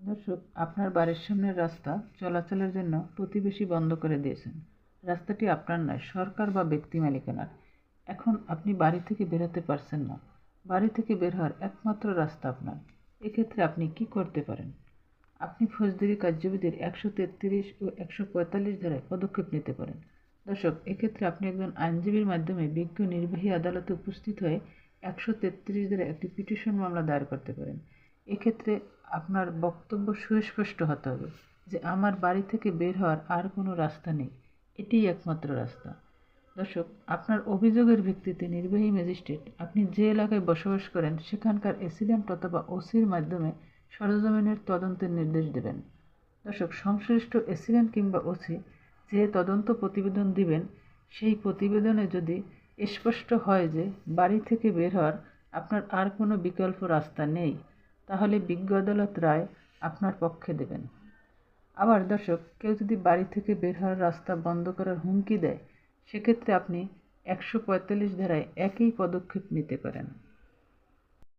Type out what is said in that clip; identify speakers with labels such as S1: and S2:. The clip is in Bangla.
S1: দর্শক, আপনার বাড়ির সামনের রাস্তা চলাচলের জন্য প্রতিবেশী বন্ধ করে দিয়েছেন। রাস্তাটি আপনার নয়, সরকার বা ব্যক্তি মালিকানার। এখন আপনি বাড়ি থেকে বেরোতে পারছেন না। বাড়ি থেকে বের হওয়ার একমাত্র রাস্তা আপনার। এক্ষেত্রে আপনি কি করতে পারেন? আপনি ফৌজদারি কার্যবিধির 133 ও 145 ধারায় পদক্ষেপ নিতে পারেন। দর্শক, এক্ষেত্রে আপনি একজন আইনজীবীর মাধ্যমে বিজ্ঞ নির্বাহী আদালতে উপস্থিত হয়ে 133 ধারায় একটি পিটিশন মামলা দায়ের করতে পারেন। এক্ষেত্রে আপনার বক্তব্য সুস্পষ্ট হতে হবে যে আমার বাড়ি থেকে বের হওয়ার আর কোনো রাস্তা নেই, এটিই একমাত্র রাস্তা। দর্শক, আপনার অভিযোগের ভিত্তিতে নির্বাহী ম্যাজিস্ট্রেট আপনি যে এলাকায় বসবাস করেন সেখানকার এসিডেন্ট অথবা ওসির মাধ্যমে সরেজমিনের তদন্তের নির্দেশ দেবেন। দর্শক, সংশ্লিষ্ট এসিডেন্ট কিংবা ওসি যে তদন্ত প্রতিবেদন দিবেন, সেই প্রতিবেদনে যদি স্পষ্ট হয় যে বাড়ি থেকে বের হওয়ার আপনার আর কোনো বিকল্প রাস্তা নেই, তাহলে বিজ্ঞ আদালত রায় আপনার পক্ষে দেবেন। আবার দর্শক, কেউ যদি বাড়ি থেকে বের হওয়ার রাস্তা বন্ধ করার হুমকি দেয়, সেক্ষেত্রে আপনি 145 ধারায় একই পদক্ষেপ নিতে পারেন।